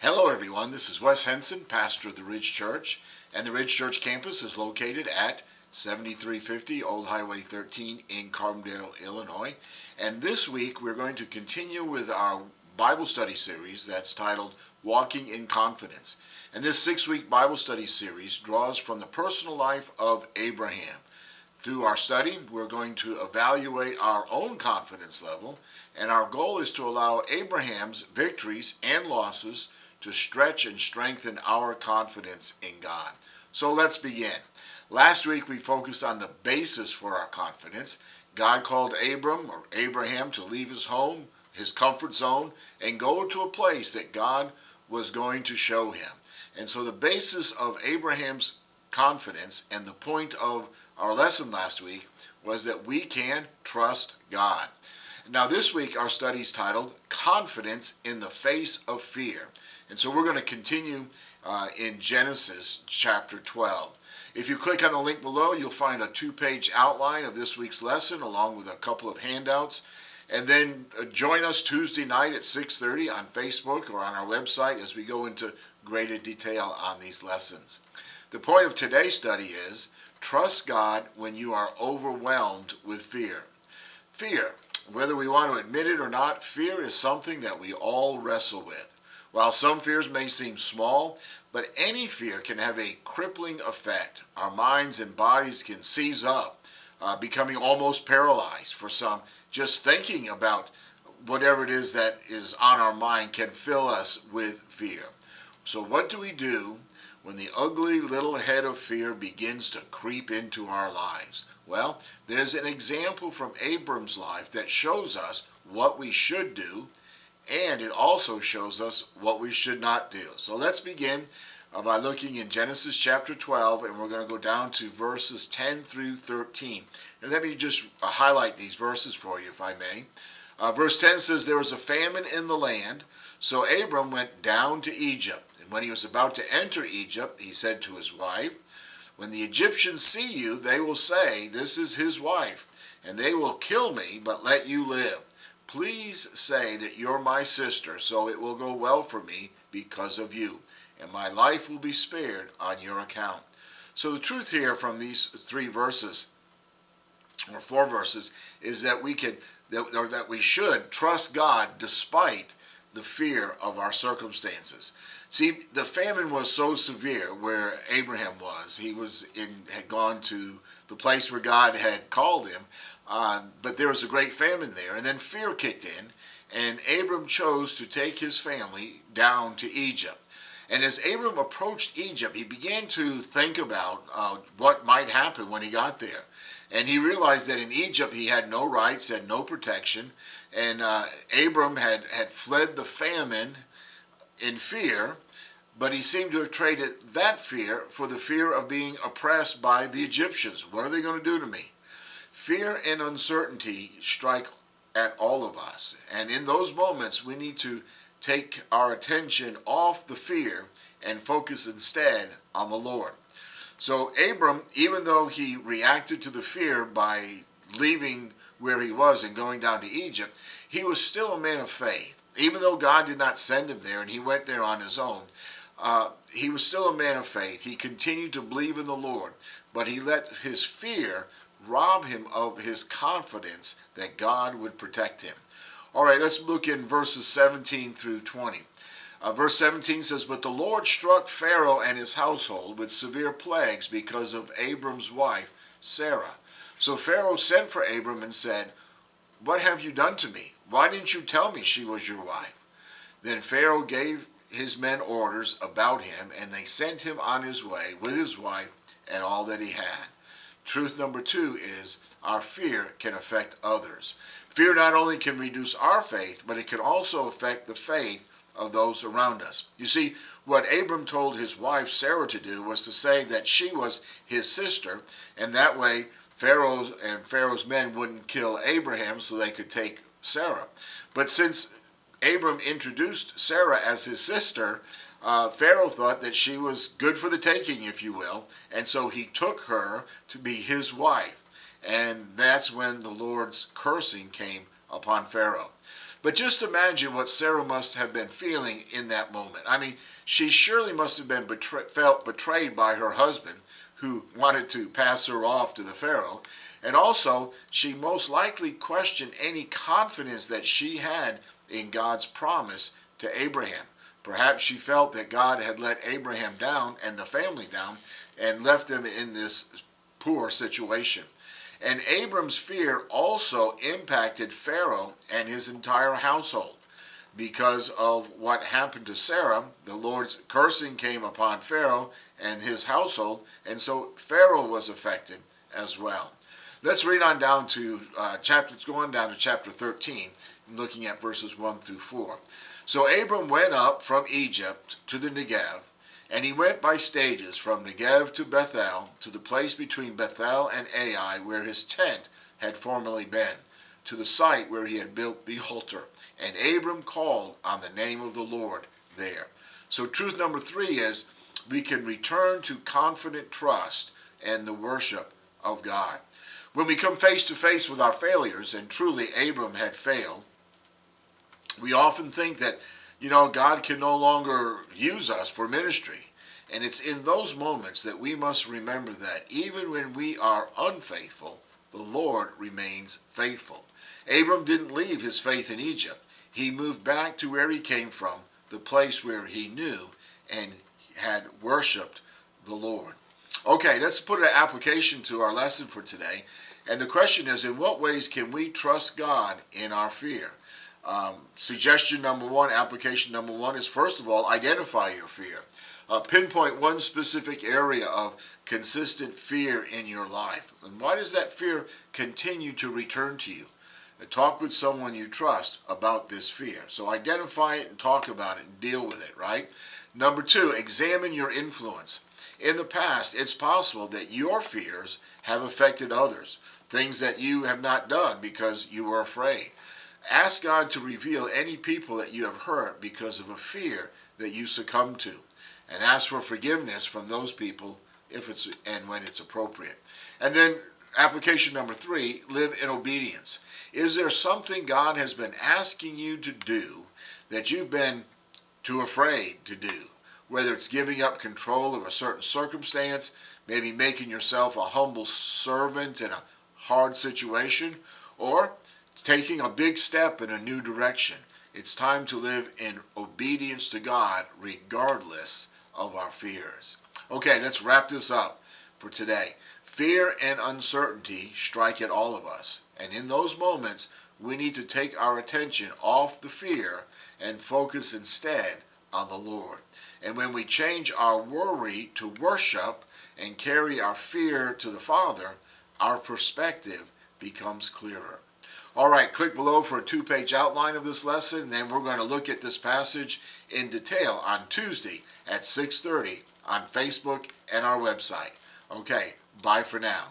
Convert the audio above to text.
Hello everyone, this is Wes Henson, pastor of the Ridge Church, and the Ridge Church campus is located at 7350 Old Highway 13 in Carbondale, Illinois. And this week we're going to continue with our Bible study series that's titled Walking in Confidence. And this 6-week Bible study series draws from the personal life of Abraham. Through our study, we're going to evaluate our own confidence level, and our goal is to allow Abraham's victories and losses to stretch and strengthen our confidence in God. So let's begin. Last week we focused on the basis for our confidence. God called Abraham to leave his home, his comfort zone, and go to a place that God was going to show him. And so the basis of Abraham's confidence and the point of our lesson last week was that we can trust God. Now this week our study is titled Confidence in the Face of Fear. And so we're going to continue in Genesis chapter 12. If you click on the link below, you'll find a 2-page outline of this week's lesson along with a couple of handouts. And then join us Tuesday night at 6:30 on Facebook or on our website as we go into greater detail on these lessons. The point of today's study is trust God when you are overwhelmed with fear. Fear, whether we want to admit it or not, fear is something that we all wrestle with. While some fears may seem small, but any fear can have a crippling effect. Our minds and bodies can seize up, becoming almost paralyzed. For some, just thinking about whatever it is that is on our mind can fill us with fear. So what do we do when the ugly little head of fear begins to creep into our lives? Well, there's an example from Abram's life that shows us what we should do, and it also shows us what we should not do. So let's begin by looking in Genesis chapter 12, and we're going to go down to verses 10 through 13. And let me just highlight these verses for you, if I may. Verse 10 says, "There was a famine in the land, so Abram went down to Egypt. And when he was about to enter Egypt, he said to his wife, 'When the Egyptians see you, they will say, "This is his wife," and they will kill me, but let you live. Please say that you're my sister, so it will go well for me because of you, and my life will be spared on your account.'" So the truth here from these 3 verses, or 4 verses, is that we should trust God despite the fear of our circumstances. See, the famine was so severe where Abraham was. He had gone to the place where God had called him, but there was a great famine there. And then fear kicked in, and Abram chose to take his family down to Egypt. And as Abram approached Egypt, he began to think about what might happen when he got there. And he realized that in Egypt he had no rights, had no protection, and Abram had fled the famine in fear, but he seemed to have traded that fear for the fear of being oppressed by the Egyptians. What are they going to do to me? Fear and uncertainty strike at all of us, and in those moments we need to take our attention off the fear and focus instead on the Lord. So Abram, even though he reacted to the fear by leaving where he was and going down to Egypt, he was still a man of faith. Even though God did not send him there and he went there on his own, he was still a man of faith. He continued to believe in the Lord, but he let his fear rob him of his confidence that God would protect him. All right, let's look in verses 17 through 20. Verse 17 says, "But the Lord struck Pharaoh and his household with severe plagues because of Abram's wife, Sarah. So Pharaoh sent for Abram and said, 'What have you done to me? Why didn't you tell me she was your wife?' Then Pharaoh gave his men orders about him, and they sent him on his way with his wife and all that he had." Truth number 2 is our fear can affect others. Fear not only can reduce our faith, but it can also affect the faith of those around us. You see, what Abram told his wife Sarah to do was to say that she was his sister, and that way Pharaoh's men wouldn't kill Abraham so they could take Sarah. But since Abram introduced Sarah as his sister, Pharaoh thought that she was good for the taking, if you will, and so he took her to be his wife. And that's when the Lord's cursing came upon Pharaoh. But just imagine what Sarah must have been feeling in that moment. I mean, she surely must have been felt betrayed by her husband, who wanted to pass her off to the Pharaoh. And also, she most likely questioned any confidence that she had in God's promise to Abraham. Perhaps she felt that God had let Abraham down and the family down and left them in this poor situation. And Abram's fear also impacted Pharaoh and his entire household. Because of what happened to Sarah, the Lord's cursing came upon Pharaoh and his household, and so Pharaoh was affected as well. Let's read on down to chapter 13, looking at verses 1 through 4. So Abram went up from Egypt to the Negev, and he went by stages from Negev to Bethel, to the place between Bethel and Ai, where his tent had formerly been, to the site where he had built the altar. And Abram called on the name of the Lord there. So truth number 3 is we can return to confident trust and the worship of God. When we come face to face with our failures, and truly Abram had failed, we often think that, God can no longer use us for ministry. And it's in those moments that we must remember that even when we are unfaithful, the Lord remains faithful. Abram didn't leave his faith in Egypt. He moved back to where he came from, the place where he knew and had worshiped the Lord. Okay, let's put an application to our lesson for today. And the question is, in what ways can we trust God in our fear? Suggestion number 1, application number 1 is, first of all, identify your fear. Pinpoint one specific area of consistent fear in your life. And why does that fear continue to return to you? Talk with someone you trust about this fear. So identify it and talk about it and deal with it, right? Number 2, examine your influence. In the past, it's possible that your fears have affected others, things that you have not done because you were afraid. Ask God to reveal any people that you have hurt because of a fear that you succumbed to, and ask for forgiveness from those people if it's and when it's appropriate. And then application number 3, live in obedience. Is there something God has been asking you to do that you've been too afraid to do? Whether it's giving up control of a certain circumstance, maybe making yourself a humble servant in a hard situation, or taking a big step in a new direction. It's time to live in obedience to God regardless of our fears. Okay, let's wrap this up for today. Fear and uncertainty strike at all of us. And in those moments, we need to take our attention off the fear and focus instead on the Lord. And when we change our worry to worship and carry our fear to the Father, our perspective becomes clearer. All right, click below for a 2-page outline of this lesson, and then we're going to look at this passage in detail on Tuesday at 6:30 on Facebook and our website. Okay, bye for now.